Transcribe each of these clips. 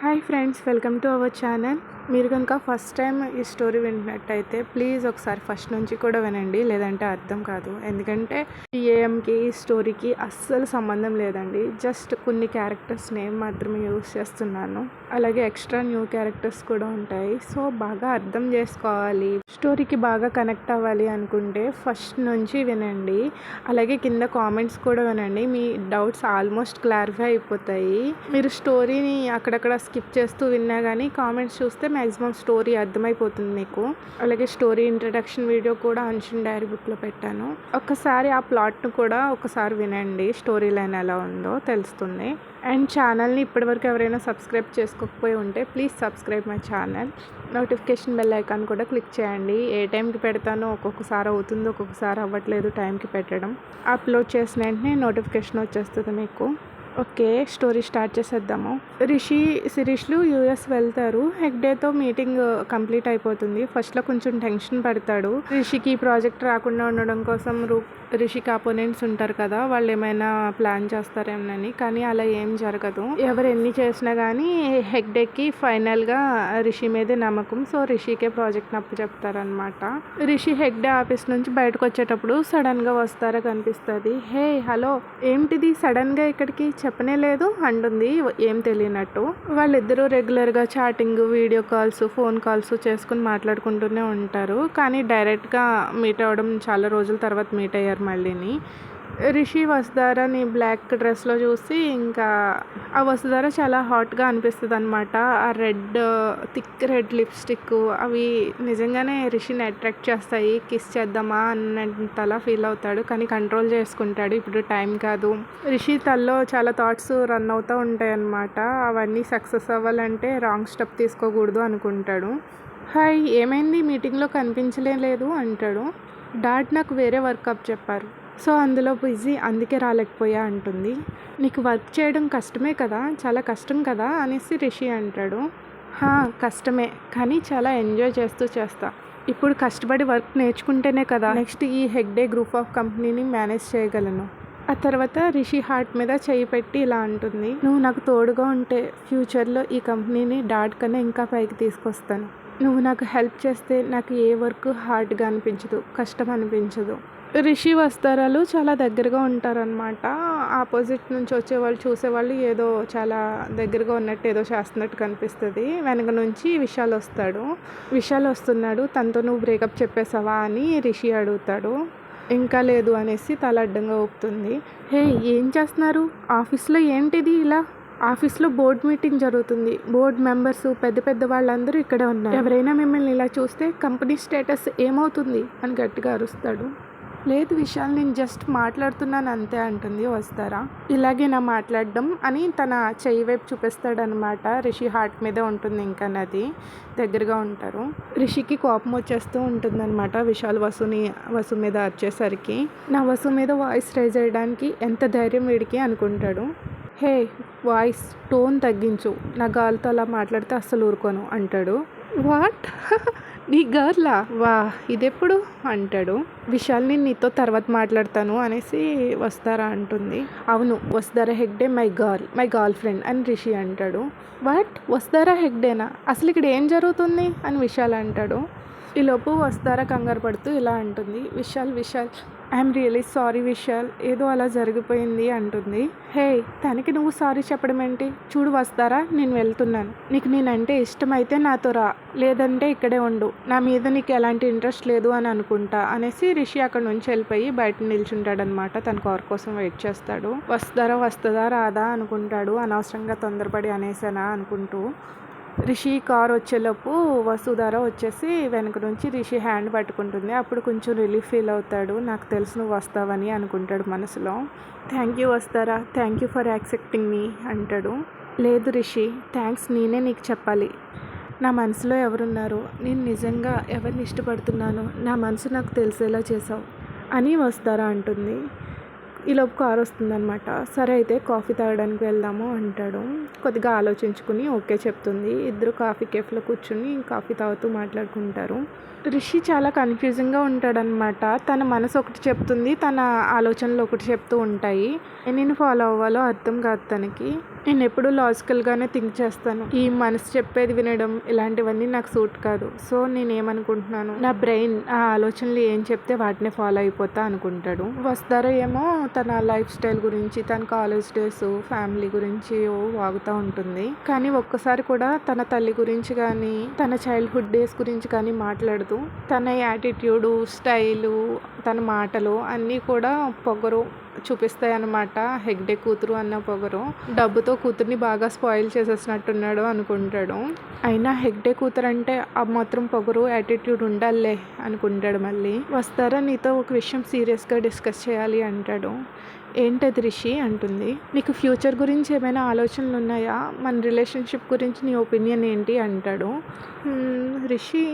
Hi friends, welcome to our channel. మీరు కనుక first time ఈ స్టోరీ వింటున్నట్టయితే ప్లీజ్ ఒకసారి ఫస్ట్ నుంచి కూడా వినండి, లేదంటే అర్థం కాదు. ఎందుకంటే ఈ ఏఎంకి ఈ స్టోరీకి అస్సలు సంబంధం లేదండి. జస్ట్ కొన్ని క్యారెక్టర్స్ నేమ్ మాత్రమే యూస్ చేస్తున్నాను. అలాగే ఎక్స్ట్రా న్యూ క్యారెక్టర్స్ కూడా ఉంటాయి. సో బాగా అర్థం చేసుకోవాలి, స్టోరీకి బాగా కనెక్ట్ అవ్వాలి అనుకుంటే ఫస్ట్ నుంచి వినండి. అలాగే కింద కామెంట్స్ కూడా వినండి, మీ డౌట్స్ ఆల్మోస్ట్ క్లారిఫై అయిపోతాయి. మీరు స్టోరీని అక్కడక్కడ స్కిప్ చేస్తూ విన్నా కానీ కామెంట్స్ చూస్తే మ్యాక్సిమం స్టోరీ అర్థమైపోతుంది మీకు. అలాగే స్టోరీ ఇంట్రడక్షన్ వీడియో కూడా అన్షన్ డైరీ బుక్లో పెట్టాను. ఒక్కసారి ఆ ప్లాట్ను కూడా ఒకసారి వినండి, స్టోరీ లైన్ ఎలా ఉందో తెలుస్తుంది. అండ్ ఛానల్ని ఇప్పటివరకు ఎవరైనా సబ్స్క్రైబ్ చేసుకోకపోయి ఉంటే please subscribe my channel. Notification bell icon కూడా క్లిక్ చేయండి. ఏ టైంకి పెడతానో ఒక్కొక్కసారి అవుతుంది, ఒక్కొక్కసారి అవ్వట్లేదు టైంకి పెట్టడం. అప్లోడ్ చేసిన వెంటనే నోటిఫికేషన్ వచ్చేస్తుంది మీకు. ఓకే, స్టోరీ స్టార్ట్ చేసేద్దాము. రిషి శిరీష్లు యూఎస్ వెళ్తారు. హెగ్డేతో మీటింగ్ కంప్లీట్ అయిపోతుంది. ఫస్ట్లో కొంచెం టెన్షన్ పడతాడు. రిషికి ప్రాజెక్ట్ రాకుండా ఉండడం కోసం రిషికి అపోనెంట్స్ ఉంటారు కదా, వాళ్ళు ఏమైనా ప్లాన్ చేస్తారేమోనని. కానీ అలా ఏం జరగదు. ఎవరు ఎన్ని చేసినా కానీ హెగ్డేకి ఫైనల్గా రిషి మీదే నమ్మకం. సో రిషికే ప్రాజెక్ట్ని అప్పు చెప్తారనమాట. రిషి హెగ్డే ఆఫీస్ నుంచి బయటకు వచ్చేటప్పుడు సడన్గా వస్తారా కనిపిస్తుంది. హే హలో, ఏంటిది సడన్గా ఇక్కడికి చెప్పనే లేదు అంటుంది ఏం తెలియనట్టు. వాళ్ళిద్దరూ రెగ్యులర్గా chatting, video calls, phone calls చేసుకుని మాట్లాడుకుంటూనే ఉంటారు. కానీ డైరెక్ట్గా మీట్ అవ్వడం చాలా రోజుల తర్వాత మీట్ అయ్యారు మళ్ళీని. రిషి వసుధారని బ్లాక్ డ్రెస్లో చూసి ఇంకా ఆ వసుధార చాలా హాట్గా అనిపిస్తుంది అనమాట. ఆ థిక్ రెడ్ లిప్స్టిక్ అవి నిజంగానే రిషిని అట్రాక్ట్ చేస్తాయి. కిస్ చేద్దామా అన్నంతలా ఫీల్ అవుతాడు, కానీ కంట్రోల్ చేసుకుంటాడు. ఇప్పుడు టైం కాదు. రిషి తల్లో చాలా థాట్స్ రన్ అవుతూ ఉంటాయి అన్నమాట. అవన్నీ సక్సెస్ అవ్వాలంటే రాంగ్ స్టెప్ తీసుకోకూడదు అనుకుంటాడు. హాయ్, ఏమైంది మీటింగ్లో కనిపించలేదు అంటాడు. డాడ్ నాకు వేరే వర్క్ అప్ చెప్పారు, సో అందులో బిజీ, అందుకే రాలేకపోయా అంటుంది. నీకు వర్క్ చేయడం కష్టమే కదా, చాలా కష్టం కదా అనేసి రిషి అంటాడు. కష్టమే, కానీ చాలా ఎంజాయ్ చేస్తూ చేస్తా. ఇప్పుడు కష్టపడి వర్క్ నేర్చుకుంటేనే కదా నెక్స్ట్ ఈ హెగ్డే గ్రూప్ ఆఫ్ కంపెనీని మేనేజ్ చేయగలను. ఆ తర్వాత రిషి హార్ట్ మీద చేయి పెట్టి ఇలా అంటుంది, నువ్వు నాకు తోడుగా ఉంటే ఫ్యూచర్లో ఈ కంపెనీని డాడ్ కన్నా ఇంకా పైకి తీసుకొస్తాను. నువ్వు నాకు హెల్ప్ చేస్తే నాకు ఏ వర్క్ హార్డ్గా అనిపించదు, కష్టం అనిపించదు. రిషి వస్తారాలు చాలా దగ్గరగా ఉంటారనమాట. ఆపోజిట్ నుంచి వచ్చేవాళ్ళు చూసేవాళ్ళు ఏదో చాలా దగ్గరగా ఉన్నట్టు ఏదో చేస్తున్నట్టు కనిపిస్తుంది. వెనక నుంచి విశాల్ వస్తున్నాడు. తనతో నువ్వు బ్రేకప్ చెప్పేసావా అని రిషి అడుగుతాడు. ఇంకా లేదు అనేసి తల అడ్డంగా ఊపుతుంది. హే, ఏం చేస్తున్నారు ఆఫీస్లో, ఏంటిది ఇలా? ఆఫీస్లో బోర్డ్ మీటింగ్ జరుగుతుంది. బోర్డ్ మెంబర్స్, పెద్ద పెద్ద వాళ్ళందరూ ఇక్కడే ఉన్నారు. ఎవరైనా మిమ్మల్ని ఇలా చూస్తే కంపెనీ స్టేటస్ ఏమవుతుంది అని గట్టిగా అరుస్తాడు. లేదు విశాల్, నేను జస్ట్ మాట్లాడుతున్నాను అంతే అంటుంది వస్తారా. ఇలాగే నా మాట్లాడడం అని తన చెయ్యి వైపు చూపిస్తాడనమాట. రిషి హార్ట్ మీదే ఉంటుంది, ఇంకా నది దగ్గరగా ఉంటారు. రిషికి కోపం వచ్చేస్తూ ఉంటుందన్నమాట విశాల్ వసు మీద వచ్చేసరికి. నా వసు మీద వాయిస్ రైజ్ చేయడానికి ఎంత ధైర్యం వీడికి అనుకుంటాడు. హే, వాయిస్ టోన్ తగ్గించు, నా గాలితో అలా మాట్లాడితే అస్సలు ఊరుకోను అంటాడు. వాట్, నీ గర్లా? వా, ఇదెప్పుడు అంటాడు. విశాల్ని నీతో తర్వాత మాట్లాడతాను అనేసి వస్తారా అంటుంది. అవును, Vasudhara Hegde my girl friend అని రిషి అంటాడు. వాట్, వసుధార హెగ్డేనా? అసలు ఇక్కడ ఏం జరుగుతుంది అని విశాల్ అంటాడు. ఈలోపు వసుధార కంగారు పడుతూ ఇలా అంటుంది, Vishal I'm really sorry Vishal, ఏదో అలా జరిగిపోయింది అంటుంది. హే, తనకి నువ్వు సారీ చెప్పడం ఏంటి? చూడు వస్తారా, నేను వెళ్తున్నాను. నీకు నేనంటే ఇష్టమైతే నాతో రా, లేదంటే ఇక్కడే ఉండు. నా మీద నీకు ఎలాంటి ఇంట్రెస్ట్ లేదు అని అనుకుంటా అనేసి రిషి అక్కడ నుంచి వెళ్ళిపోయి బయట నిల్చుంటాడనమాట. తన కార్ కోసం వెయిట్ చేస్తాడు. వస్తుందా రాదా అనుకుంటాడు. అనవసరంగా తొందరపడి అనేసానా అనుకుంటూ. రిషి కార్ వచ్చేలోపు వసుధార వచ్చేసి వెనక నుంచి రిషి హ్యాండ్ పట్టుకుంటుంది. అప్పుడు కొంచెం రిలీఫ్ ఫీల్ అవుతాడు. నాకు తెలుసు నువ్వు వస్తావని అనుకుంటాడు మనసులో. థ్యాంక్ యూ వస్తారా, థ్యాంక్ యూ ఫర్ యాక్సెప్టింగ్ మీ అంటాడు. లేదు రిషి, థ్యాంక్స్ నేనే నీకు చెప్పాలి. నా మనసులో ఎవరున్నారు, నేను నిజంగా ఎవరిని ఇష్టపడుతున్నాను, నా మనసు నాకు తెలిసేలా చేసావు అని వస్తారా అంటుంది. ఈలోపు కారు వస్తుందన్నమాట. సరే అయితే కాఫీ తాగడానికి వెళ్దాము అంటాడు. కొద్దిగా ఆలోచించుకుని ఓకే చెప్తుంది. ఇద్దరు కాఫీ కేఫ్లో కూర్చుని కాఫీ తాగుతూ మాట్లాడుకుంటారు. రిషి చాలా కన్ఫ్యూజింగ్గా ఉంటాడనమాట. తన మనసు ఒకటి చెప్తుంది, తన ఆలోచనలు ఒకటి చెప్తూ ఉంటాయి. నేను ఫాలో అవ్వాలో అర్థం కాదు తనకి. నేను ఎప్పుడూ లాజికల్గానే థింక్ చేస్తాను. ఈ మనసు చెప్పేది వినడం ఇలాంటివన్నీ నాకు సూట్ కాదు. సో నేనేమనుకుంటున్నాను, నా బ్రెయిన్ ఆ ఆలోచనలు ఏం చెప్తే వాటిని ఫాలో అయిపోతా అనుకుంటాడు. వస్తారో ఏమో తన లైఫ్ స్టైల్ గురించి, తన కాలేజ్ డేస్, ఫ్యామిలీ గురించి వాగుతూ ఉంటుంది. కానీ ఒక్కసారి కూడా తన తల్లి గురించి కానీ తన చైల్డ్హుడ్ డేస్ గురించి కానీ మాట్లాడుతూ తన యాటిట్యూడు, స్టైలు, తన మాటలు అన్నీ కూడా పొగరు చూపిస్తాయి అన్నమాట. హెగ్డే కూతురు అన్న పొగరు. డబ్బుతో కూతుర్ని బాగా స్పాయిల్ చేసేసినట్టున్నాడు అనుకుంటాడు. అయినా హెగ్డే కూతురు అంటే ఆ మాత్రం పొగరు, యాటిట్యూడ్ ఉండాలే అనుకుంటాడు. మళ్ళీ వస్తారా నీతో ఒక విషయం సీరియస్గా డిస్కస్ చేయాలి అంటాడు. ఏంటది రిషి అంటుంది. నీకు ఫ్యూచర్ గురించి ఏమైనా ఆలోచనలు ఉన్నాయా? మన రిలేషన్షిప్ గురించి నీ ఒపీనియన్ ఏంటి అంటాడు. రిషి,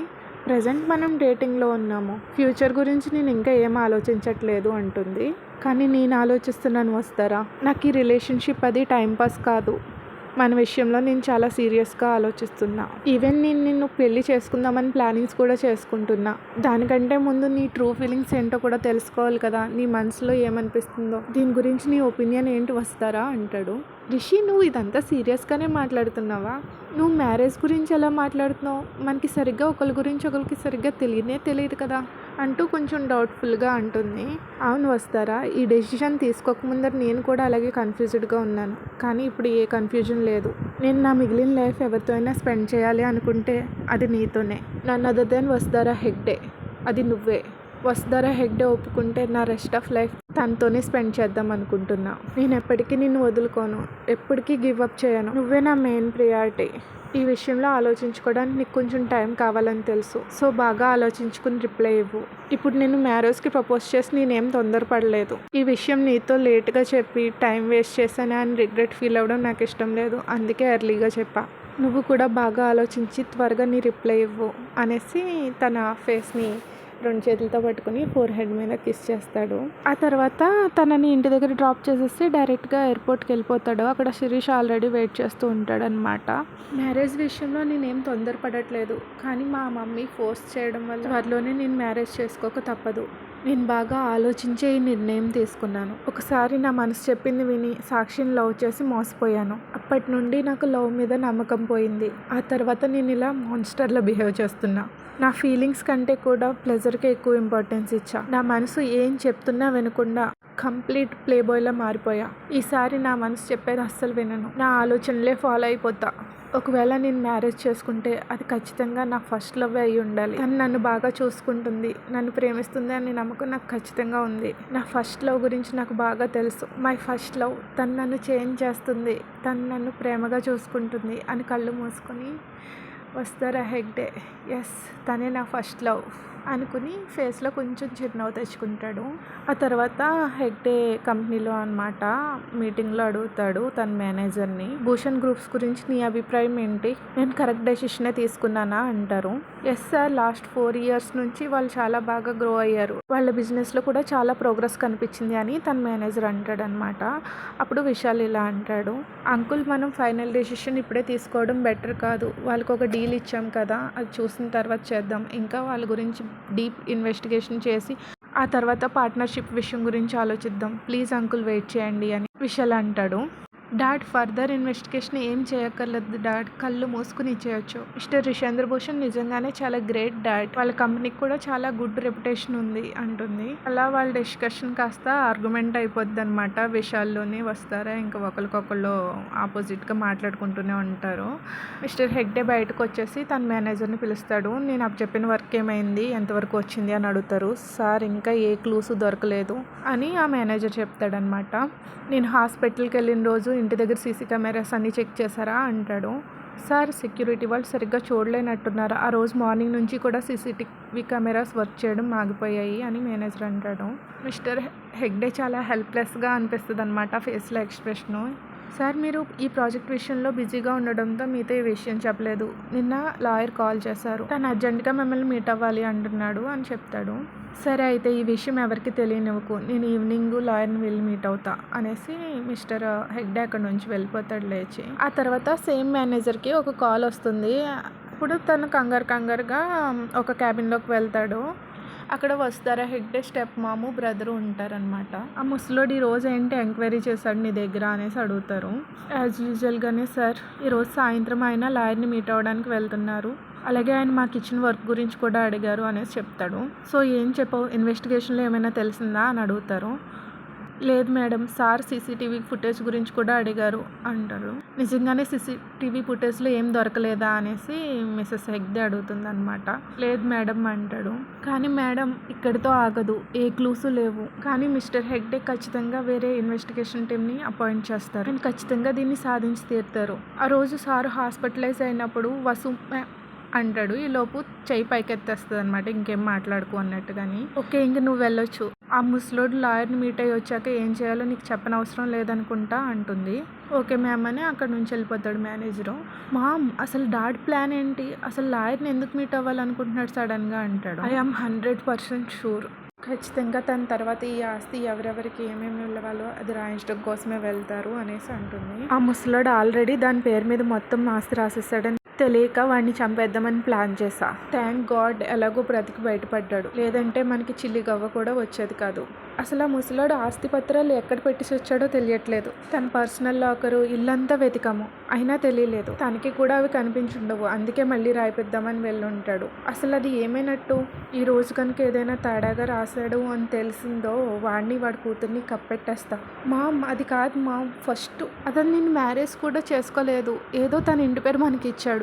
ప్రజెంట్ మనం డేటింగ్లో ఉన్నాము. ఫ్యూచర్ గురించి నేను ఇంకా ఏం ఆలోచించట్లేదు అంటుంది. కానీ నేను ఆలోచిస్తున్నాను వస్తారా. నాకు ఈ రిలేషన్షిప్ అది టైంపాస్ కాదు. మన విషయంలో నేను చాలా సీరియస్గా ఆలోచిస్తున్నా. ఈవెన్ నేను నిన్ను పెళ్లి చేసుకుందామని ప్లానింగ్స్ కూడా చేసుకుంటున్నా. దానికంటే ముందు నీ ట్రూ ఫీలింగ్స్ ఏంటో కూడా తెలుసుకోవాలి కదా. నీ మనసులో ఏమనిపిస్తుందో, దీని గురించి నీ ఒపీనియన్ ఏంటి వస్తారా అంటాడు. రిషి, నువ్వు ఇదంతా సీరియస్గానే మాట్లాడుతున్నావా? నువ్వు మ్యారేజ్ గురించి ఎలా మాట్లాడుతున్నావు? మనకి సరిగ్గా ఒకరి గురించి ఒకరికి సరిగ్గా తెలియదు కదా అంటూ కొంచెం డౌట్ఫుల్గా అంటుంది. అవును వస్తారా, ఈ డెసిషన్ తీసుకోకముందర నేను కూడా అలాగే కన్ఫ్యూజ్డ్గా ఉన్నాను. కానీ ఇప్పుడు ఏ కన్ఫ్యూజన్ లేదు. నేను నా మిగిలిన లైఫ్ ఎవరితో అయినా స్పెండ్ చేయాలి అనుకుంటే అది నీతోనే. నన్ను అదర్ దెన్ వస్తారా హెగ్డే, అది నువ్వే. వస్తారా హెగ్డే ఒప్పుకుంటే నా రెస్ట్ ఆఫ్ లైఫ్ తనతోనే స్పెండ్ చేద్దాం అనుకుంటున్నా. నేను ఎప్పటికీ నిన్ను వదులుకోను, ఎప్పటికీ గివ్ అప్ చేయను. నువ్వే నా మెయిన్ ప్రియారిటీ. ఈ విషయంలో ఆలోచించుకోవడానికి నీకు కొంచెం టైం కావాలని తెలుసు. సో బాగా ఆలోచించుకుని రిప్లై ఇవ్వు. ఇప్పుడు నేను మ్యారేజ్కి ప్రపోజ్ చేసి నేనేం తొందరపడలేదు. ఈ విషయం నీతో లేట్గా చెప్పి టైం వేస్ట్ చేశాను అని రిగ్రెట్ ఫీల్ అవ్వడం నాకు ఇష్టం లేదు. అందుకే ఎర్లీగా చెప్పా. నువ్వు కూడా బాగా ఆలోచించి త్వరగా నీ రిప్లై ఇవ్వు అనేసి తన ఫేస్ని 2 చేతులతో పట్టుకుని ఫోర్ హెడ్ మీద కిస్ చేస్తాడు. ఆ తర్వాత తనని ఇంటి దగ్గర డ్రాప్ చేసేసి డైరెక్ట్గా ఎయిర్పోర్ట్కి వెళ్ళిపోతాడు. అక్కడ శిరీష్ ఆల్రెడీ వెయిట్ చేస్తూ ఉంటాడు అనమాట. మ్యారేజ్ విషయంలో నేనేం తొందరపడట్లేదు, కానీ మా మమ్మీ ఫోర్స్ చేయడం వల్ల త్వరలోనే నేను మ్యారేజ్ చేసుకోక తప్పదు. నేను బాగా ఆలోచించే ఈ నిర్ణయం తీసుకున్నాను. ఒకసారి నా మనసు చెప్పింది విని సాక్షిని లవ్ చేసి మోసపోయాను. అప్పటి నుండి నాకు లవ్ మీద నమ్మకం పోయింది. ఆ తర్వాత నేను ఇలా మాన్స్టర్లో బిహేవ్ చేస్తున్నా. నా ఫీలింగ్స్ కంటే కూడా ప్లెజర్కే ఎక్కువ ఇంపార్టెన్స్ ఇచ్చా. నా మనసు ఏం చెప్తున్నా వినకుండా కంప్లీట్ ప్లే బాయ్లా మారిపోయా. ఈసారి నా మనసు చెప్పేది అస్సలు వినను. నా ఆలోచనలే ఫాలో అయిపోతా. ఒకవేళ నేను మ్యారేజ్ చేసుకుంటే అది ఖచ్చితంగా నా ఫస్ట్ లవ్ అయి ఉండాలి. తను నన్ను బాగా చూసుకుంటుంది, నన్ను ప్రేమిస్తుంది అని నమ్మకం నాకు ఖచ్చితంగా ఉంది. నా ఫస్ట్ లవ్ గురించి నాకు బాగా తెలుసు. My first love. తను నన్ను చేంజ్ చేస్తుంది, తను నన్ను ప్రేమగా చూసుకుంటుంది అని కళ్ళు మూసుకొని వస్తారా హెగ్డే, ఎస్ తనే నా ఫస్ట్ లవ్ అనుకుని ఫేస్లో కొంచెం చిరునవ్వు తెచ్చుకుంటాడు. ఆ తర్వాత హెగ్డే కంపెనీలో అనమాట మీటింగ్లో అడుగుతాడు తన మేనేజర్ని, భూషణ్ గ్రూప్స్ గురించి నీ అభిప్రాయం ఏంటి? నేను కరెక్ట్ డెసిషనే తీసుకున్నానా అంటారు. ఎస్ సార్, లాస్ట్ 4 years నుంచి వాళ్ళు చాలా బాగా గ్రో అయ్యారు. వాళ్ళ బిజినెస్లో కూడా చాలా ప్రోగ్రెస్ కనిపించింది అని తన మేనేజర్ అంటాడు అనమాట. అప్పుడు విశాల్ ఇలా అంటాడు, అంకుల్ మనం ఫైనల్ డెసిషన్ ఇప్పుడే తీసుకోవడం బెటర్ కాదు. వాళ్ళకి ఒక డీల్ ఇచ్చాం కదా, అది చూసిన తర్వాత చేద్దాం. ఇంకా వాళ్ళ గురించి డీప్ ఇన్వెస్టిగేషన్ చేసి ఆ తర్వాత పార్ట్నర్షిప్ విషయం గురించి ఆలోచిద్దాం. ప్లీజ్ అంకుల్ వెయిట్ చేయండి అని విశాల్ అంటాడు. డాడ్, ఫర్దర్ ఇన్వెస్టిగేషన్ ఏం చేయక్కర్లేదు డాడ్, కళ్ళు మూసుకుని ఇచ్చేయచ్చు. మిస్టర్ రిషేంద్ర భూషణ్ నిజంగానే చాలా గ్రేట్ డాడ్, వాళ్ళ కంపెనీకి కూడా చాలా గుడ్ రెప్యుటేషన్ ఉంది అంటుంది. అలా వాళ్ళ డిస్కషన్ కాస్త ఆర్గ్యుమెంట్ అయిపోద్ది అనమాట. విషయాల్లోనే వస్తారా ఇంకా ఒకరికొకళ్ళు ఆపోజిట్గా మాట్లాడుకుంటూనే ఉంటారు. మిస్టర్ హెగ్డే బయటకు వచ్చేసి తన మేనేజర్ని పిలుస్తాడు. నేను అప్పుడు చెప్పిన వర్క్ ఏమైంది, ఎంతవరకు వచ్చింది అని అడుగుతారు. సార్ ఇంకా ఏ క్లూస్ దొరకలేదు అని ఆ మేనేజర్ చెప్తాడనమాట. నేను హాస్పిటల్కి వెళ్ళిన రోజు ఇంటి దగ్గర సీసీ కెమెరాస్ అన్నీ చెక్ చేశారా అంటాడు. సార్, సెక్యూరిటీ వాళ్ళు సరిగ్గా చూడలేనట్టున్నారు. ఆ రోజు మార్నింగ్ నుంచి కూడా సీసీటీవీ కెమెరాస్ వర్క్ చేయడం ఆగిపోయాయి అని మేనేజర్ అంటాడు. మిస్టర్ హెగ్డే చాలా హెల్ప్లెస్గా అనిపిస్తుంది అనమాట ఫేస్లో ఎక్స్ప్రెషను. సార్, మీరు ఈ ప్రాజెక్ట్ విషయంలో బిజీగా ఉండడంతో మీతో ఈ విషయం చెప్పలేదు. నిన్న లాయర్ కాల్ చేశారు, తను అర్జెంటుగా మిమ్మల్ని మీట్ అవ్వాలి అంటున్నాడు అని చెప్తాడు. సరే అయితే ఈ విషయం ఎవరికి తెలియనివ్వకు, నేను ఈవినింగ్ లాయర్ని వెళ్ళి మీట్ అవుతా అనేసి మిస్టర్ హెగ్డే అక్కడ నుంచి వెళ్ళిపోతాడు లేచి. ఆ తర్వాత సేమ్ మేనేజర్కి ఒక కాల్ వస్తుంది. ఇప్పుడు తను కంగారుగా ఒక క్యాబిన్లోకి వెళ్తాడు. అక్కడ వస్తారా హెగ్డే స్టెప్ మాము బ్రదరు ఉంటారనమాట. ఆ ముసలోడు ఈరోజు ఏంటి ఎంక్వైరీ చేశాడు నీ దగ్గర అనేసి అడుగుతారు. యాజ్ యూజువల్గానే సార్ ఈరోజు సాయంత్రం ఆయన లాయర్ని మీట్ అవ్వడానికి వెళ్తున్నారు, అలాగే ఆయన మాకు ఇచ్చిన వర్క్ గురించి కూడా అడిగారు అనేసి చెప్తాడు. సో ఏం చెప్పావు, ఇన్వెస్టిగేషన్లో ఏమైనా తెలిసిందా అని అడుగుతారు. లేదు మేడం, సార్ సీసీటీవీ ఫుటేజ్ గురించి కూడా అడిగారు అంటారు. నిజంగానే సీసీటీవీ ఫుటేజ్లో ఏం దొరకలేదా అనేసి మిస్సెస్ హెగ్డే అడుగుతుంది అనమాట. లేదు మేడం అంటాడు. కానీ మేడం ఇక్కడితో ఆగదు, ఏ క్లూసు లేవు. కానీ మిస్టర్ హెగ్డే ఖచ్చితంగా వేరే ఇన్వెస్టిగేషన్ టీమ్ని అపాయింట్ చేస్తారు అండ్ ఖచ్చితంగా దీన్ని సాధించి తీరుతారు. ఆ రోజు సార్ హాస్పిటలైజ్ అయినప్పుడు వసు అంటాడు. ఈలోపు చెయ్యి పైకెత్తేస్తుంది అనమాట, ఇంకేం మాట్లాడుకో అన్నట్టు. కానీ ఓకే ఇంక నువ్వు వెళ్ళొచ్చు, ఆ ముసలోడు లాయర్ని మీట్ అయ్యి వచ్చాక ఏం చేయాలో నీకు చెప్పనవసరం లేదనుకుంటా అంటుంది. ఓకే మ్యామ్ అని అక్కడ నుంచి వెళ్ళిపోతాడు మేనేజరు. మామ్ అసలు డాడ్ ప్లాన్ ఏంటి, అసలు లాయర్ని ఎందుకు మీట్ అవ్వాలనుకుంటున్నాడు సడన్గా అంటాడు. ఐ ఆమ్ 100% షూర్, ఖచ్చితంగా తన తర్వాత ఈ ఆస్తి ఎవరెవరికి ఏమేమి ఇవ్వాలో అది రాయించడం కోసమే వెళ్తారు అనేసి అంటుంది. ఆ ముసలోడు ఆల్రెడీ దాని పేరు మీద మొత్తం ఆస్తి రాసేస్తాడని తెలియక వాడిని చంపేద్దామని ప్లాన్ చేశా. థ్యాంక్ గాడ్ ఎలాగో బ్రతికి బయటపడ్డాడు, లేదంటే మనకి చిల్లి గవ్వ కూడా వచ్చేది కాదు. అసలు ఆ ముసలోడు ఆస్తి పత్రాలు ఎక్కడ పెట్టేసి వచ్చాడో తెలియట్లేదు. తన పర్సనల్ లాకరు ఇల్లంతా వెతికాము, అయినా తెలియలేదు. తనకి కూడా అవి కనిపించుండవు, అందుకే మళ్ళీ రాయిపిద్దామని వెళ్ళుంటాడు. అసలు అది ఏమైనట్టు, ఈ రోజు కనుక ఏదైనా తేడాగా రాశాడు అని తెలిసిందో వాడిని వాడి కూతుర్ని కప్పెట్టేస్తా. మామ్ అది కాదు మామ్, ఫస్ట్ అతను నేను మ్యారేజ్ కూడా చేసుకోలేదు, ఏదో తన ఇంటి పేరు మనకి ఇచ్చాడు.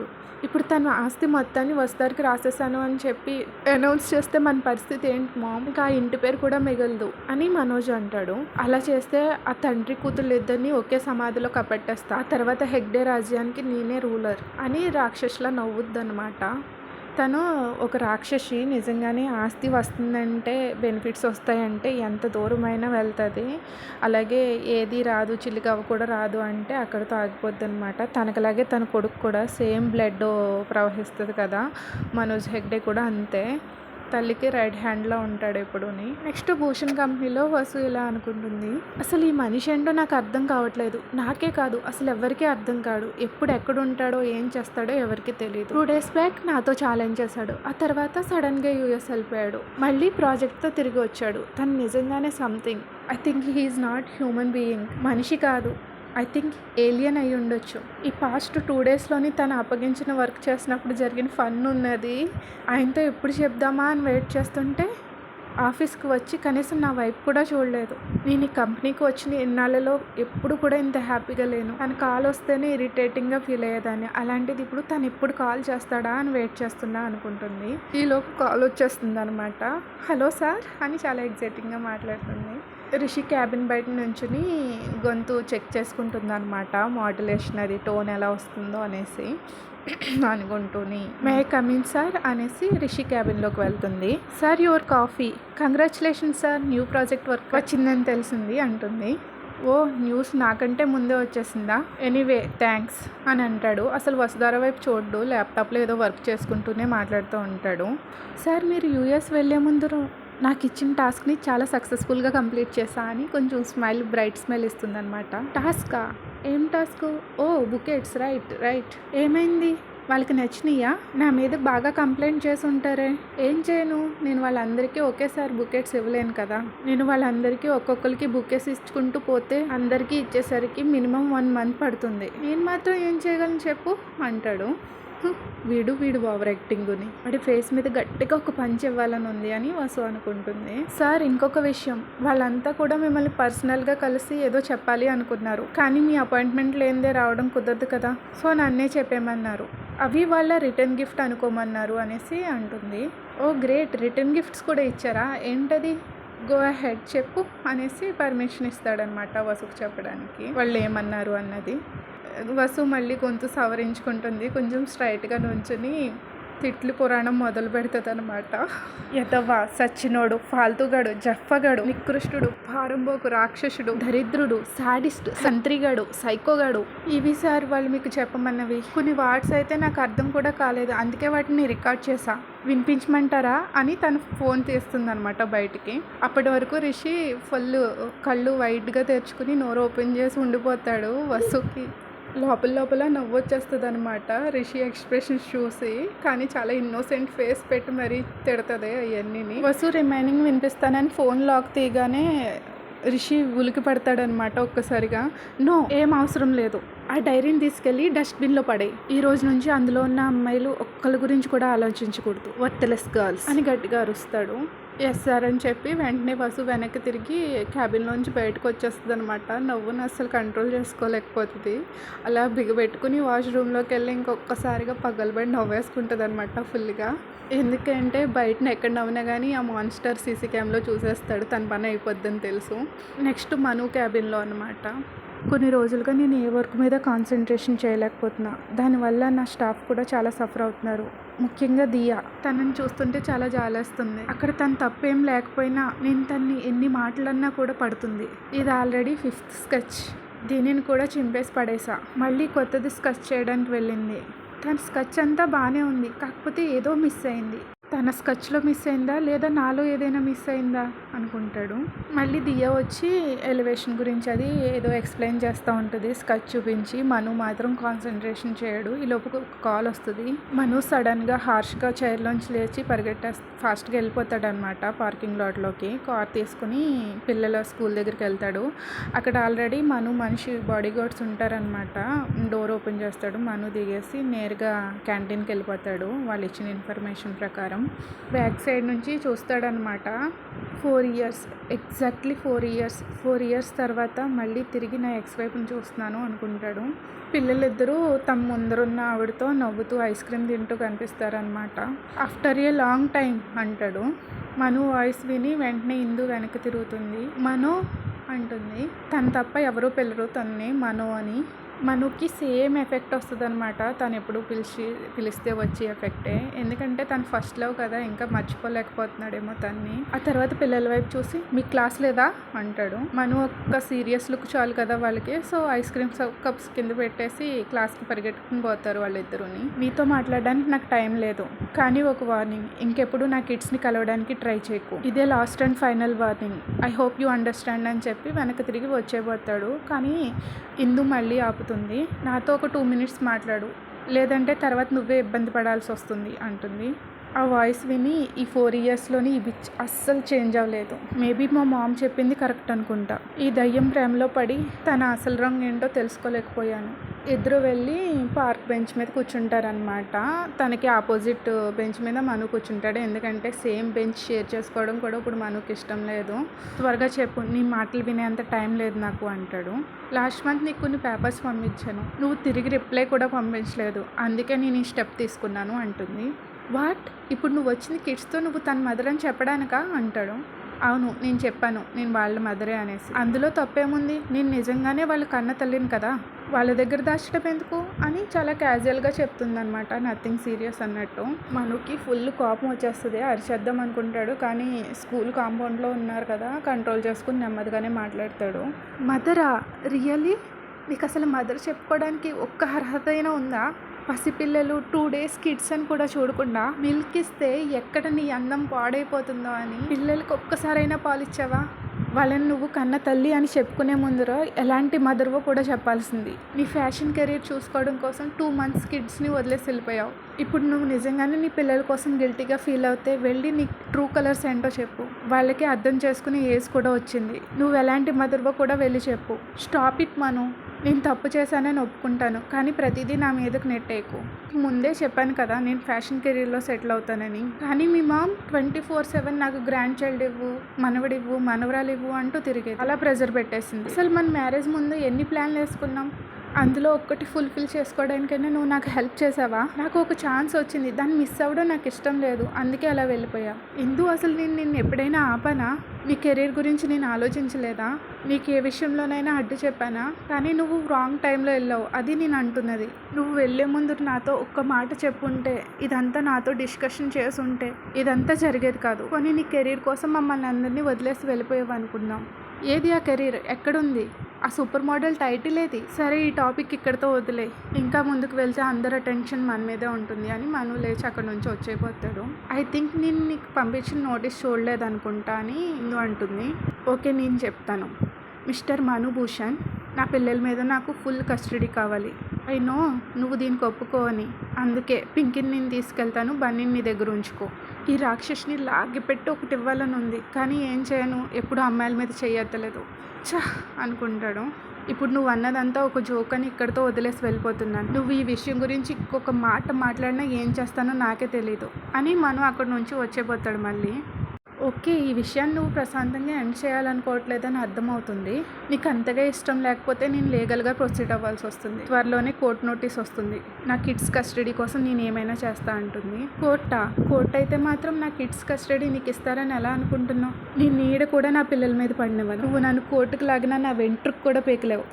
ఇప్పుడు తన ఆస్తి మొత్తాన్ని వస్తారికి రాసేసాను అని చెప్పి అనౌన్స్ చేస్తే మన పరిస్థితి ఏంటి మామ్, ఇంకా ఆ ఇంటి పేరు కూడా మిగలదు అని మనోజ్ అంటాడు. అలా చేస్తే ఆ తండ్రి కూతురు ఇద్దరిని ఒకే సమాధిలో కప్పెట్టేస్తా, ఆ తర్వాత హెగ్డే రాజ్యానికి నేనే రూలర్ అని రాక్షసులా నవ్వుద్దనమాట. తను ఒక రాక్షసి, నిజంగానే ఆస్తి వస్తుందంటే బెనిఫిట్స్ వస్తాయంటే ఎంత దూరమైనా వెళ్తుంది. అలాగే ఏది రాదు, చిల్లిగవ్వ కూడా రాదు అంటే అక్కడితో ఆగిపోద్ది అనమాట. తనకలాగే తన కొడుకు కూడా సేమ్ బ్లడ్ ప్రవహిస్తుంది కదా, మనోజ్ హెగ్డే కూడా అంతే, తల్లికి రైట్ హ్యాండ్లో ఉంటాడు ఎప్పుడూని. నెక్స్ట్ భూషణ్ కంపెనీలో వసు ఇలా అనుకుంటుంది, అసలు ఈ మనిషి ఏంటో నాకు అర్థం కావట్లేదు, నాకే కాదు అసలు ఎవరికీ అర్థం కాడు, ఎప్పుడు ఎక్కడ ఉంటాడో ఏం చేస్తాడో ఎవరికి తెలియదు. 2 days బ్యాక్ నాతో ఛాలెంజ్ చేశాడు, ఆ తర్వాత సడన్గా యూఎస్ వెళ్ళిపోయాడు, మళ్ళీ ప్రాజెక్ట్తో తిరిగి వచ్చాడు. తను నిజంగానే something, I think he is not human being, మనిషి కాదు, ఐ థింక్ ఏలియన్ అయి ఉండొచ్చు. ఈ పాస్ట్ 2 daysలోని తను అప్పగించిన వర్క్ చేసినప్పుడు జరిగిన ఫన్ ఉన్నది, ఆయనతో ఎప్పుడు చెప్దామా అని వెయిట్ చేస్తుంటే ఆఫీస్కి వచ్చి కనీసం నా వైపు కూడా చూడలేదు. నేను ఈ కంపెనీకి వచ్చిన ఇన్నాళ్ళలో ఎప్పుడు కూడా ఇంత హ్యాపీగా లేను. తను కాల్ వస్తేనే ఇరిటేటింగ్గా ఫీల్ అయ్యేదాన్ని, అలాంటిది ఇప్పుడు తను ఎప్పుడు కాల్ చేస్తాడా అని వెయిట్ చేస్తున్నా అనుకుంటుంది. ఈలోపు కాల్ వచ్చేస్తుంది అనమాట. హలో సార్ అని చాలా ఎగ్జైటింగ్గా మాట్లాడుతుంది. రిషి క్యాబిన్ బయట నుంచుని గొంతు చెక్ చేసుకుంటుంది అనమాట, మాడ్యులేషన్ అది టోన్ ఎలా వస్తుందో అనేసి అనుకుంటూని. May I come in sir అనేసి రిషి క్యాబిన్లోకి వెళ్తుంది. Sir your coffee, congratulations sir, new project work వచ్చిందని తెలిసింది అంటుంది. ఓ న్యూస్ నాకంటే ముందే వచ్చేసిందా, ఎనీవే థ్యాంక్స్ అని అంటాడు. అసలు వసుధార వైపు చూడ్డు, ల్యాప్టాప్లో ఏదో వర్క్ చేసుకుంటూనే మాట్లాడుతూ ఉంటాడు. సార్ మీరు యూఎస్ వెళ్ళే ముందు నాకు ఇచ్చిన టాస్క్ని చాలా సక్సెస్ఫుల్గా కంప్లీట్ చేశా అని కొంచెం స్మైల్, బ్రైట్ స్మైల్ ఇస్తుందన్నమాట. టాస్కా, ఏం టాస్క్? ఓ బుకెట్స్, రైట్ ఏమైంది, వాళ్ళకి నచ్చినాయా? నా మీద బాగా కంప్లైంట్ చేసి ఉంటారే, ఏం చేయను, నేను వాళ్ళందరికీ ఒకేసారి బుకెట్స్ ఇవ్వలేను కదా, నేను వాళ్ళందరికీ ఒక్కొక్కరికి బుకెట్స్ ఇచ్చుకుంటూ పోతే అందరికీ ఇచ్చేసరికి మినిమం 1 month పడుతుంది, నేను మాత్రం ఏం చేయగలను చెప్పు అంటాడు. వీడు ఓవర్ యాక్టింగ్ని, వాడి ఫేస్ మీద గట్టిగా ఒక పంచ్ ఇవ్వాలని ఉంది అని వసు అనుకుంటుంది. సార్ ఇంకొక విషయం, వాళ్ళంతా కూడా మిమ్మల్ని పర్సనల్గా కలిసి ఏదో చెప్పాలి అనుకున్నారు, కానీ మీ అపాయింట్మెంట్ లేనిదే రావడం కుదరదు కదా, సో నన్నే చెప్పేమన్నారు, అవి వాళ్ళ రిటర్న్ గిఫ్ట్ అనుకోమన్నారు అనేసి అంటుంది. ఓ గ్రేట్, రిటర్న్ గిఫ్ట్స్ కూడా ఇచ్చారా, ఏంటది, గో అహెడ్ చెప్పు అనేసి పర్మిషన్ ఇస్తాడనమాట వసుకు చెప్పడానికి వాళ్ళు ఏమన్నారు అన్నది. వసు మళ్ళీ గొంతు సవరించుకుంటుంది, కొంచెం స్ట్రైట్గా నుంచుని తిట్లు పురాణం మొదలు పెడుతుంది అనమాట. యదవ్వ, సచ్చినోడు, ఫాల్తుగాడు, జఫ్ఫగాడు, నికృష్టుడు, పారంబోకు, రాక్షసుడు, దరిద్రుడు, సాడిస్ట్, సంత్రిగాడు, సైకోగాడు, ఇవి సార్ వాళ్ళు మీకు చెప్పమన్నవి. కొన్ని వర్డ్స్ అయితే నాకు అర్థం కూడా కాలేదు, అందుకే వాటిని రికార్డ్ చేశా, వినిపించమంటారా అని తను ఫోన్ తీస్తుందనమాట బయటికి. అప్పటి వరకు రిషి ఫుల్ కళ్ళు వైడ్గా తెరుచుకుని నోరు ఓపెన్ చేసి ఉండిపోతాడు. వసుకి లోపల లోపల నవ్వొచ్చేస్తుంది అనమాట రిషి ఎక్స్ప్రెషన్స్ చూసి. కానీ చాలా ఇన్నోసెంట్ ఫేస్ పెట్టి మరీ తిడుతుంది అవన్నీ. వసు రిమైనింగ్ వినిపిస్తానని ఫోన్ లాక్ తీయగానే రిషి ఉలికి పడతాడనమాట ఒక్కసారిగా. నో, ఏం అవసరం లేదు, ఆ డైరీని తీసుకెళ్ళి డస్ట్బిన్లో పడేయి. ఈ రోజు నుంచి అందులో ఉన్న అమ్మాయిలు ఒక్కళ్ళ గురించి కూడా ఆలోచించకూడదు, వర్త్లెస్ గర్ల్స్ అని గట్టిగా అరుస్తాడు. ఎస్ సార్ అని చెప్పి వెంటనే వసు వెనక్కి తిరిగి క్యాబిన్లోంచి బయటకు వచ్చేస్తుంది అనమాట. నవ్వును అస్సలు కంట్రోల్ చేసుకోలేకపోతుంది. అలా బిగబెట్టుకుని వాష్రూమ్లోకి వెళ్ళి ఇంకొకసారిగా పగలబడి నవ్వేసుకుంటుంది అనమాట ఫుల్గా. ఎందుకంటే బయటన ఎక్కడ నవ్వినా కానీ ఆ మాన్స్టర్ సీసీ క్యామ్లో చూసేస్తాడు, తన పని అయిపోద్దని తెలుసు. నెక్స్ట్ మను క్యాబిన్లో అనమాట. కొన్ని రోజులుగా నేను ఏ వర్క్ మీద కాన్సన్ట్రేషన్ చేయలేకపోతున్నా. దానివల్ల నా స్టాఫ్ కూడా చాలా సఫర్ అవుతున్నారు, ముఖ్యంగా దియా. తనని చూస్తుంటే చాలా జాలేస్తుంది. అక్కడ తను తప్పేం లేకపోయినా నేను తన్ని ఎన్ని మాటలన్నా కూడా పడుతుంది. ఇది ఆల్రెడీ 5th స్కెచ్. దీనిని కూడా చింపేసి పడేసా. మళ్ళీ కొత్తది స్కెచ్ చేయడానికి వెళ్ళింది. తన స్కెచ్ అంతా బాగానే ఉంది, కాకపోతే ఏదో మిస్ అయింది. తన స్కెచ్లో మిస్ అయిందా లేదా నాలో ఏదైనా మిస్ అయిందా అనుకుంటాడు. మళ్ళీ దియా వచ్చి ఎలివేషన్ గురించి అది ఏదో ఎక్స్ప్లెయిన్ చేస్తూ ఉంటుంది స్కెచ్ చూపించి. మను మాత్రం కాన్సన్ట్రేషన్ చేయడు. ఈ లోపు ఒక కాల్ వస్తుంది. మను సడన్గా హార్ష్గా చైర్లోంచి లేచి ఫాస్ట్గా వెళ్ళిపోతాడు అనమాట పార్కింగ్ లాట్లోకి. కార్ తీసుకుని పిల్లల స్కూల్ దగ్గరికి వెళ్తాడు. అక్కడ ఆల్రెడీ మను మనిషి బాడీ గార్డ్స్ ఉంటారనమాట. డోర్ ఓపెన్ చేస్తాడు. మను దిగేసి నేరుగా క్యాంటీన్కి వెళ్ళిపోతాడు వాళ్ళు ఇచ్చిన ఇన్ఫర్మేషన్ ప్రకారం. బ్యాక్ సైడ్ నుంచి చూస్తాడనమాట. 4 years, ఎగ్జాక్ట్లీ 4 years తర్వాత మళ్ళీ తిరిగి నా ఎక్స్ వైపుని చూస్తున్నాను అనుకుంటాడు. పిల్లలిద్దరూ తమ ముందరున్న ఆవిడతో నవ్వుతూ ఐస్ క్రీమ్ తింటూ కనిపిస్తారనమాట. ఆఫ్టర్ ఏ లాంగ్ టైం అంటాడు. మను వాయిస్ విని వెంటనే ఇందు వెనక్కి తిరుగుతుంది. మను అంటుంది. తను తప్ప ఎవరూ పిల్లరు తనని మను అని. మనుకి సేమ్ ఎఫెక్ట్ వస్తుంది అనమాట. తను ఎప్పుడు పిలిస్తే వచ్చే ఎఫెక్టే. ఎందుకంటే తను ఫస్ట్ లవ్ కదా, ఇంకా మర్చిపోలేకపోతున్నాడేమో తన్ని. ఆ తర్వాత పిల్లల వైపు చూసి మీ క్లాస్ లేదా అంటాడు. మను ఒక్క సీరియస్ లుక్ చాలు కదా వాళ్ళకి. సో ఐస్ క్రీమ్ కప్స్ కింద పెట్టేసి క్లాస్కి పరిగెట్టుకుని పోతారు వాళ్ళిద్దరుని. నీతో మాట్లాడడానికి నాకు టైం లేదు, కానీ ఒక వార్నింగ్, ఇంకెప్పుడు నా కిడ్స్ని కలవడానికి ట్రై చేయకు. ఇదే last and final warning. I hope you understand అని చెప్పి వెనక్కి తిరిగి వచ్చేపోతాడు. కానీ ఇందు మళ్ళీ ఆపుతుంది. నాతో ఒక 2 minutes మాట్లాడు, లేదంటే తర్వాత నువ్వే ఇబ్బంది పడాల్సి వస్తుంది అంటుంది. ఆ వాయిస్ విని ఈ 4 yearsలోని ఈ బిచ్ అస్సలు చేంజ్ అవ్వలేదు. మేబీ మా మామ్ చెప్పింది కరెక్ట్ అనుకుంటా. ఈ దయ్యం ప్రేమలో పడి తన అసలు రంగు ఏంటో తెలుసుకోలేకపోయాను. ఇద్దరు వెళ్ళి పార్క్ బెంచ్ మీద కూర్చుంటారనమాట. తనకి ఆపోజిట్ బెంచ్ మీద మను కూర్చుంటాడు. ఎందుకంటే సేమ్ బెంచ్ షేర్ చేసుకోవడం కూడా ఇప్పుడు మనుకి ఇష్టం లేదు. త్వరగా చెప్పు, నీ మాటలు వినేంత టైం లేదు నాకు అంటాడు. లాస్ట్ మంత్ నీకు కొన్ని పేపర్స్ పంపించాను, నువ్వు తిరిగి రిప్లై కూడా పంపించలేదు, అందుకే నేను ఈ స్టెప్ తీసుకున్నాను అంటుంది. వాట్, ఇప్పుడు నువ్వు వచ్చింది కిడ్స్తో నువ్వు తన మదర్ అని చెప్పడానికా అంటాడు. అవును, నేను చెప్పాను నేను వాళ్ళ మదరే అనేసి. అందులో తప్పేముంది, నేను నిజంగానే వాళ్ళ కన్న తల్లిని కదా, వాళ్ళ దగ్గర దాచడం ఎందుకు అని చాలా క్యాజువల్గా చెప్తుందనమాట. నథింగ్ సీరియస్ అన్నట్టు. మనుకి ఫుల్ కోపం వచ్చేస్తుంది. అరిచేద్దాం అనుకుంటాడు, కానీ స్కూల్ కాంపౌండ్లో ఉన్నారు కదా, కంట్రోల్ చేసుకుని నెమ్మదిగానే మాట్లాడతాడు. మదరా, రియల్లీ? నీకు అసలు మదర్ చెప్పుకోవడానికి ఒక్క అర్హత అయినా ఉందా? పసిపిల్లలు 2 days కిడ్స్ అని కూడా చూడకుండా మిల్క్ ఇస్తే ఎక్కడ నీ అందం పాడైపోతుందో అని పిల్లలకి ఒక్కసారైనా పాలిచ్చావా? వాళ్ళని నువ్వు కన్న తల్లి అని చెప్పుకునే ముందర ఎలాంటి మదర్వో కూడా చెప్పాల్సింది. నీ ఫ్యాషన్ కెరీర్ చూసుకోవడం కోసం 2 months కిడ్స్ని వదిలేసి వెళ్ళిపోయావు. ఇప్పుడు నువ్వు నిజంగానే నీ పిల్లల కోసం గిల్టీగా ఫీల్ అవుతే వెళ్ళి నీ ట్రూ కలర్స్ ఏంటో చెప్పు. వాళ్ళకి అర్థం చేసుకునే ఏజ్ కూడా వచ్చింది. నువ్వు ఎలాంటి మదర్వో కూడా వెళ్ళి చెప్పు. స్టాప్ ఇట్ మను. నేను తప్పు చేశానని ఒప్పుకుంటాను, కానీ ప్రతిదీ నా మీదకు నెట్టేయకు. ముందే చెప్పాను కదా నేను ఫ్యాషన్ కెరీర్లో సెటిల్ అవుతానని. కానీ మీ మామ్ 24/7 నాకు గ్రాండ్ చైల్డ్ ఇవ్వు, మనవడివ్వు, మనవరాలు ఇవ్వు అంటూ తిరిగేది. అలా ప్రెజర్ పెట్టేసింది. అసలు మన మ్యారేజ్ ముందు ఎన్ని ప్లాన్లు వేసుకున్నాం, అందులో ఒక్కటి ఫుల్ఫిల్ చేసుకోవడానికైనా నువ్వు నాకు హెల్ప్ చేసావా? నాకు ఒక ఛాన్స్ వచ్చింది, దాన్ని మిస్ అవ్వడం నాకు ఇష్టం లేదు, అందుకే అలా వెళ్ళిపోయా. ఎందు అసలు నేను ఎప్పుడైనా ఆపానా? నీ కెరీర్ గురించి నేను ఆలోచించలేదా? నీకు ఏ విషయంలోనైనా అడ్డు చెప్పానా? కానీ నువ్వు రాంగ్ టైంలో వెళ్ళావు, అది నేను అంటున్నది. నువ్వు వెళ్ళే ముందు నాతో ఒక్క మాట చెప్పుంటే, ఇదంతా నాతో డిస్కషన్ చేసుంటే ఇదంతా జరిగేది కాదు. కానీ నీ కెరీర్ కోసం మమ్మల్ని అందరినీ వదిలేసి వెళ్ళిపోయావు అనుకుందాం. ఏది ఆ కెరీర్? ఎక్కడుంది? ఆ సూపర్ మోడల్ టైటిల్ ఏది? సరే, ఈ టాపిక్ ఇక్కడితో వదిలే, ఇంకా ముందుకు వెళ్తే అందరి అటెన్షన్ మన మీదే ఉంటుంది అని మను లేచి అక్కడ నుంచి వచ్చేపోతాడు. ఐ థింక్ నేను నీకు పంపించిన నోటీస్ చూడలేదనుకుంటా అని ఇందు అంటుంది. ఓకే, నేను చెప్తాను. మిస్టర్ మను భూషణ్, నా పిల్లల మీద నాకు ఫుల్ కస్టడీ కావాలి. ఐ నో నువ్వు దీనికి ఒప్పుకో అని. అందుకే పింకీని నేను తీసుకెళ్తాను, బన్నీని నీ దగ్గర ఉంచుకో. ఈ రాక్షసిని లాగిపెట్టి ఒకటి ఇవ్వాలని ఉంది, కానీ ఏం చేయను, ఎప్పుడు అమ్మాయిల మీద చెయ్యెత్తలేదు. ఛ అనుకుంటాడు. ఇప్పుడు నువ్వు అన్నదంతా ఒక జోక్ అని ఇక్కడితో వదిలేసి వెళ్ళిపోతున్నాను. నువ్వు ఈ విషయం గురించి ఇంకొక మాట మాట్లాడినా ఏం చేస్తానో నాకే తెలీదు అని మను అక్కడి నుంచి వచ్చేపోతాడు మళ్ళీ. ఓకే, ఈ విషయాన్ని నువ్వు ప్రశాంతంగా ఎండ్ చేయాలనుకోవట్లేదని అర్థమవుతుంది. నీకు అంతగా ఇష్టం లేకపోతే నేను లీగల్గా ప్రొసీడ్ అవ్వాల్సి వస్తుంది. త్వరలోనే కోర్టు నోటీస్ వస్తుంది. నా కిడ్స్ కస్టడీ కోసం నేను ఏమైనా చేస్తా అంటుంది. కోర్టు అయితే మాత్రం నా కిడ్స్ కస్టడీ నీకు ఇస్తారని ఎలా అనుకుంటున్నావు? నీ నీడ కూడా నా పిల్లల మీద పడినవను. నువ్వు నన్ను కోర్టుకు లాగినా నా వెంట్రుకు కూడా పీకలేవు.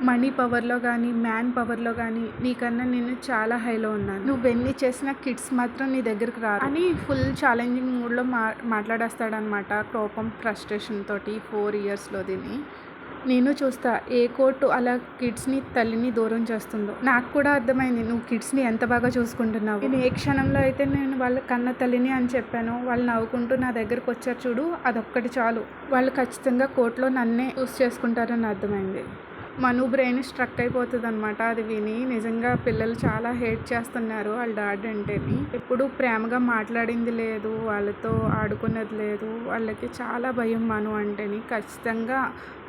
మనీ పవర్లో కానీ మ్యాన్ పవర్లో కానీ నీకన్నా నేను చాలా హైలో ఉన్నాను. నువ్వెన్ని చేసినా కిడ్స్ మాత్రం నీ దగ్గరికి రారు అని ఫుల్ ఛాలెంజింగ్ మూడ్లో మాట్లాడేస్తాడనమాట. కోపం ఫ్రస్ట్రేషన్ తోటి 4 ఇయర్స్లో దీన్ని నేను చూస్తా ఏ కోర్టు అలా కిడ్స్ని తల్లిని దూరం చేస్తుందో. నాకు కూడా అర్థమైంది నువ్వు కిడ్స్ని ఎంత బాగా చూసుకుంటున్నావు. నేను ఏ క్షణంలో అయితే నేను వాళ్ళ కన్న తల్లిని అని చెప్పాను, వాళ్ళు నవ్వుకుంటూ నా దగ్గరకు వచ్చారు చూడు, అదొక్కటి చాలు. వాళ్ళు ఖచ్చితంగా కోర్టులో నన్నే చూస్ చేసుకుంటారని అర్థమైంది. మను బ్రెయిన్ స్ట్రక్ అయిపోతుంది అనమాట అది విని. నిజంగా పిల్లలు చాలా హేట్ చేస్తున్నారు వాళ్ళ డాడీ అంటేని. ఎప్పుడు ప్రేమగా మాట్లాడింది లేదు, వాళ్ళతో ఆడుకున్నది లేదు. వాళ్ళకి చాలా భయం మను అంటేని. ఖచ్చితంగా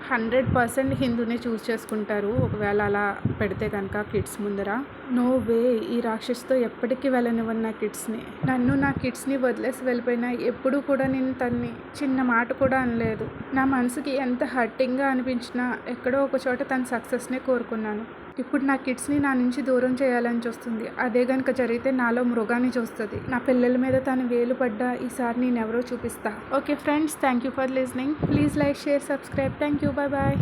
100% హిందూనే చూస్ చేసుకుంటారు ఒకవేళ అలా పెడితే కనుక కిడ్స్ ముందర. నో వే, ఈ రాక్షసుతో ఎప్పటికీ వెళ్ళనివ్వను నా కిడ్స్ని. నన్ను నా కిడ్స్ని వదిలేసి వెళ్ళిపోయినా ఎప్పుడు కూడా నేను తన్ని చిన్న మాట కూడా అనలేదు. నా మనసుకి ఎంత హర్టింగ్గా అనిపించినా ఎక్కడో ఒక చోట తన సక్సెస్నే కోరుకున్నాను. ఇప్పుడు నా కిడ్స్ని నా నుంచి దూరం చేయాలని చూస్తుంది. అదే కనుక జరిగితే నాలో మృగాన్ని చూస్తుంది. నా పిల్లల మీద తను వేలు పడ్డా ఈసారి నేను ఎవరో చూపిస్తా. Okay friends, thank you for listening. Please like, share, subscribe. Thank you, bye bye.